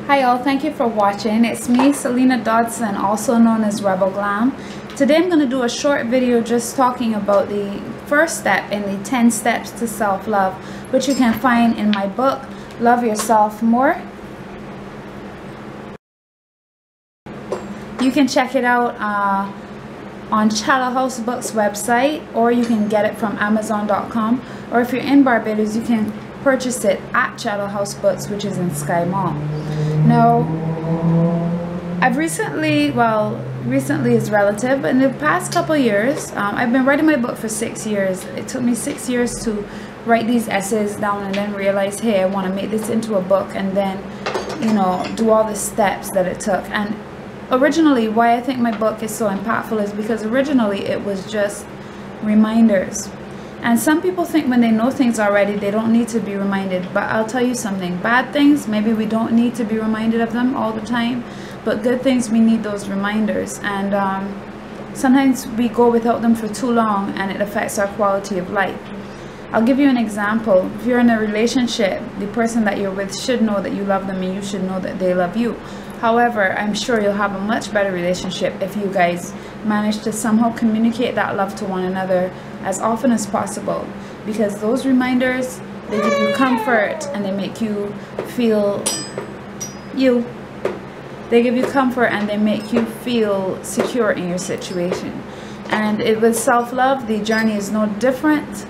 Hi all, thank you for watching. It's me, Selena Dodson, also known as Rebel Glam. Today I'm going to do a short video just talking about the first step in the 10 steps to self-love, which you can find in my book, Love Yourself More. You can check it out on Chattel House Books website, or you can get it from Amazon.com, or if you're in Barbados, you can purchase it at Chattel House Books, which is in Sky Mall. Now, I've recently is relative, but in the past couple years, I've been writing my book for 6 years. It took me 6 years to write these essays down and then realize, hey, I want to make this into a book, and then, you know, do all the steps that it took. And originally, why I think my book is so impactful is because originally it was just reminders. And some people think when they know things already, they don't need to be reminded. But I'll tell you something, bad things, maybe we don't need to be reminded of them all the time. But good things, we need those reminders. And sometimes we go without them for too long and it affects our quality of life. I'll give you an example. If you're in a relationship, the person that you're with should know that you love them and you should know that they love you. However, I'm sure you'll have a much better relationship if you guys manage to somehow communicate that love to one another as often as possible, because those reminders, they give you comfort and they make you feel they give you comfort and they make you feel secure in your situation. And with self-love, the journey is no different.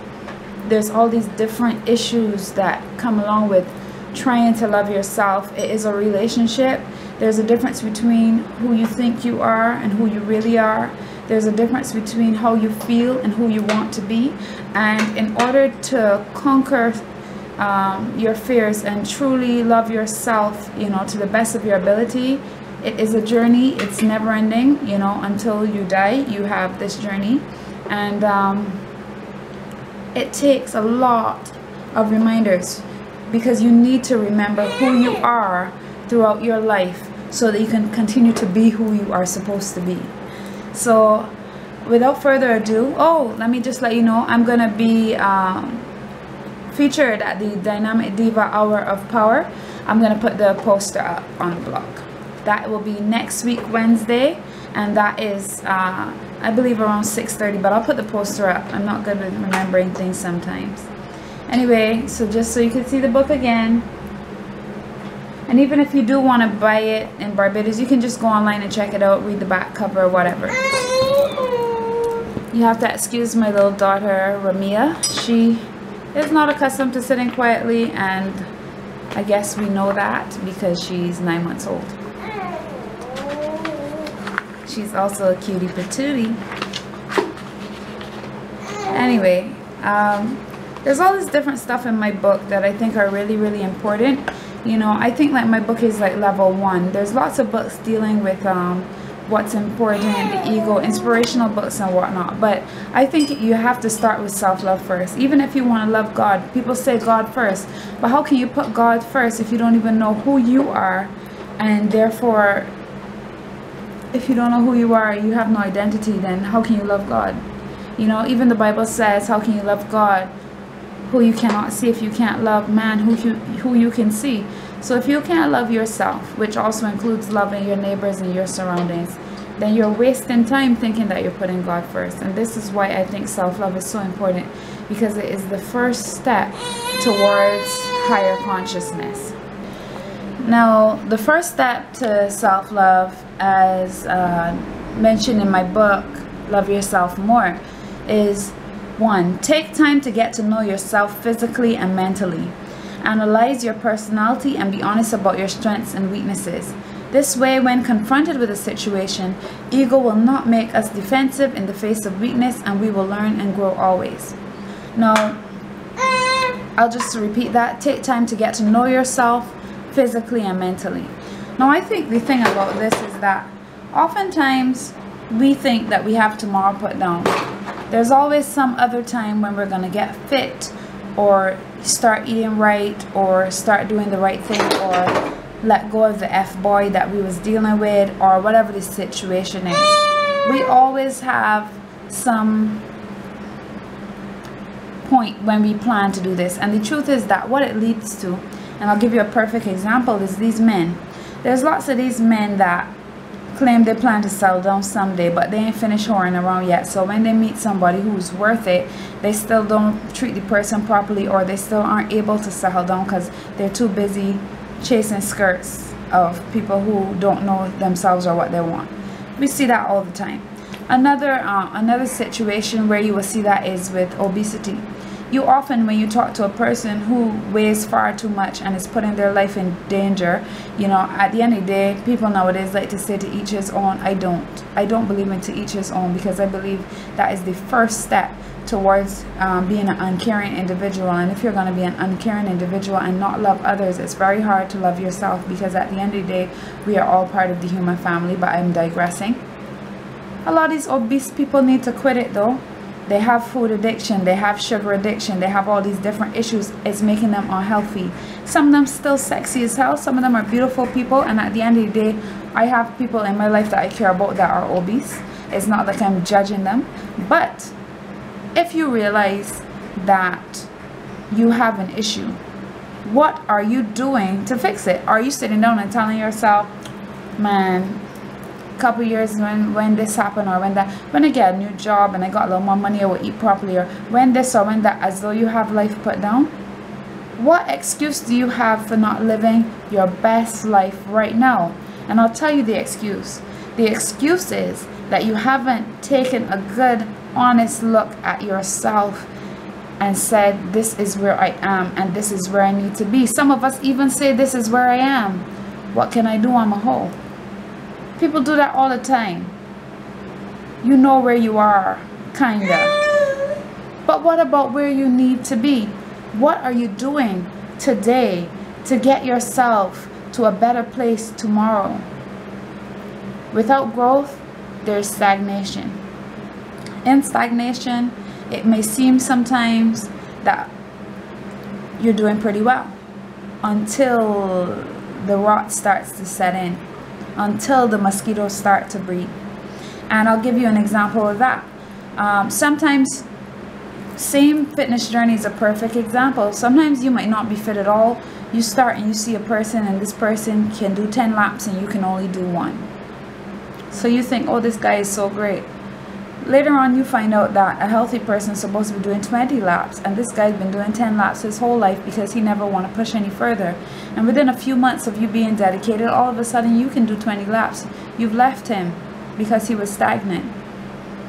There's all these different issues that come along with trying to love yourself. It is a relationship. There's a difference between who you think you are and who you really are. There's a difference between how you feel and who you want to be. And in order to conquer your fears and truly love yourself, you know, to the best of your ability, it is a journey. It's never ending, you know, until you die. You have this journey. And it takes a lot of reminders, because you need to remember who you are throughout your life so that you can continue to be who you are supposed to be. So without further ado, let me just let you know, I'm going to be featured at the Dynamic Diva Hour of Power. I'm going to put the poster up on the blog. That will be next week, Wednesday, and that is I believe around 6:30, but I'll put the poster up. I'm not good with remembering things sometimes. Anyway, so just so you can see the book again, and even if you do want to buy it in Barbados, you can just go online and check it out, read the back cover or whatever. You have to excuse my little daughter, Ramia. She is not accustomed to sitting quietly, and I guess we know that because she's 9 months old. She's also a cutie patootie. Anyway, there's all this different stuff in my book that I think are really, really important. You know, I think like my book is like level 1. There's lots of books dealing with what's important, the ego, inspirational books and whatnot. But I think you have to start with self-love first. Even if you want to love God, people say God first. But how can you put God first if you don't even know who you are? And therefore, if you don't know who you are, you have no identity, then how can you love God? You know, even the Bible says, how can you love God who you cannot see if you can't love man who you can see? So if you can't love yourself, which also includes loving your neighbors and your surroundings, then you're wasting time thinking that you're putting God first. And this is why I think self-love is so important, because it is the first step towards higher consciousness. Now, the first step to self-love, as mentioned in my book, Love Yourself More, is 1. Take time to get to know yourself physically and mentally. Analyze your personality and be honest about your strengths and weaknesses. This way, when confronted with a situation, ego will not make us defensive in the face of weakness, and we will learn and grow always. Now, I'll just repeat that. Take time to get to know yourself physically and mentally. Now, I think the thing about this is that oftentimes we think that we have tomorrow put down. There's always some other time when we're going to get fit, or start eating right, or start doing the right thing, or let go of the F-boy that we was dealing with, or whatever the situation is. We always have some point when we plan to do this. And the truth is that what it leads to, and I'll give you a perfect example, is these men. There's lots of these men that claim they plan to settle down someday, but they ain't finished whoring around yet. So when they meet somebody who's worth it, they still don't treat the person properly, or they still aren't able to settle down because they're too busy chasing skirts of people who don't know themselves or what they want. We see that all the time. Another situation where you will see that is with obesity. You often, when you talk to a person who weighs far too much and is putting their life in danger, you know, at the end of the day, people nowadays like to say to each his own. I don't believe in to each his own, because I believe that is the first step towards being an uncaring individual. And if you're going to be an uncaring individual and not love others, it's very hard to love yourself, because at the end of the day, we are all part of the human family. But I'm digressing. A lot of these obese people need to quit it though. They have food addiction, they have sugar addiction, they have all these different issues. It's making them unhealthy. Some of them still sexy as hell, some of them are beautiful people, and at the end of the day, I have people in my life that I care about that are obese. It's not like I'm judging them. But if you realize that you have an issue, what are you doing to fix it? Are you sitting down and telling yourself, man, couple years when this happened, or when I get a new job and I got a little more money, I will eat properly, or when this or when that, as though you have life put down? What excuse do you have for not living your best life right now? And I'll tell you the excuse. The excuse is that you haven't taken a good, honest look at yourself and said, this is where I am and this is where I need to be. Some of us even say, this is where I am. What can I do? I'm a hoe. People do that all the time. You know where you are, kinda. But what about where you need to be? What are you doing today to get yourself to a better place tomorrow? Without growth, there's stagnation. In stagnation, it may seem sometimes that you're doing pretty well until the rot starts to set in, until the mosquitoes start to breed. And I'll give you an example of that. Sometimes, same fitness journey is a perfect example. Sometimes you might not be fit at all. You start and you see a person, and this person can do 10 laps and you can only do 1. So you think, oh, this guy is so great. Later on, you find out that a healthy person is supposed to be doing 20 laps, and this guy's been doing 10 laps his whole life because he never want to push any further. And within a few months of you being dedicated, all of a sudden you can do 20 laps. You've left him because he was stagnant.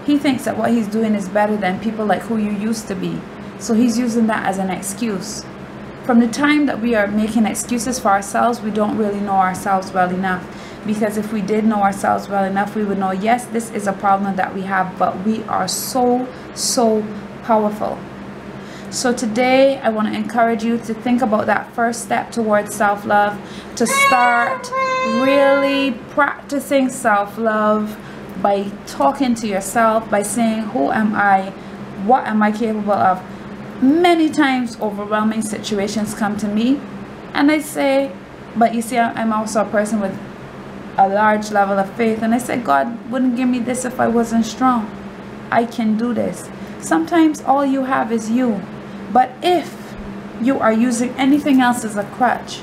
He thinks that what he's doing is better than people like who you used to be. So he's using that as an excuse. From the time that we are making excuses for ourselves, we don't really know ourselves well enough. Because if we did know ourselves well enough, we would know, yes, this is a problem that we have, but we are so powerful. So today, I want to encourage you to think about that first step towards self-love, to start really practicing self-love by talking to yourself, by saying, who am I? What am I capable of? Many times, overwhelming situations come to me, and I say, but you see, I'm also a person with a large level of faith, and I said, God wouldn't give me this if I wasn't strong. I can do this. Sometimes all you have is you, but if you are using anything else as a crutch,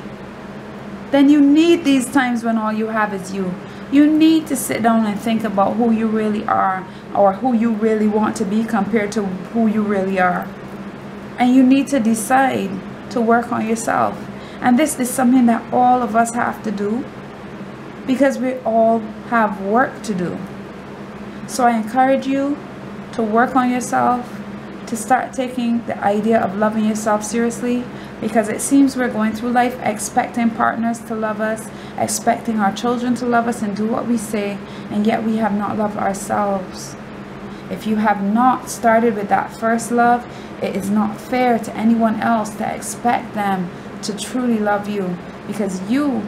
then you need these times when all you have is you. You need to sit down and think about who you really are, or who you really want to be compared to who you really are. And you need to decide to work on yourself. And this is something that all of us have to do, because we all have work to do. So I encourage you to work on yourself, to start taking the idea of loving yourself seriously, because it seems we're going through life expecting partners to love us, expecting our children to love us and do what we say, and yet we have not loved ourselves. If you have not started with that first love, it is not fair to anyone else to expect them to truly love you, because you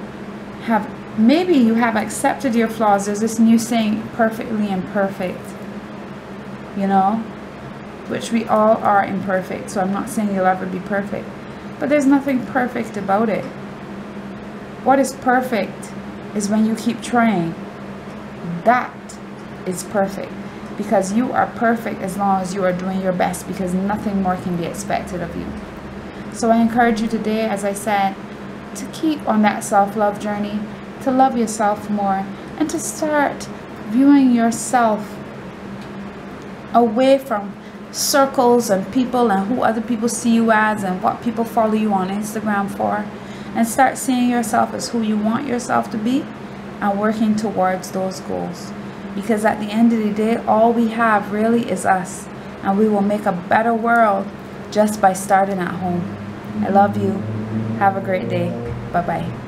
have, maybe you have accepted your flaws. There's this new saying, perfectly imperfect, you know, which we all are imperfect. So I'm not saying you'll ever be perfect, but there's nothing perfect about it. What is perfect is when you keep trying. That is perfect, because you are perfect as long as you are doing your best, because nothing more can be expected of you. So I encourage you today, as I said, to keep on that self-love journey, to love yourself more, and to start viewing yourself away from circles and people and who other people see you as and what people follow you on Instagram for, and start seeing yourself as who you want yourself to be and working towards those goals. Because at the end of the day, all we have really is us, and we will make a better world just by starting at home. I love you. Have a great day. Bye-bye.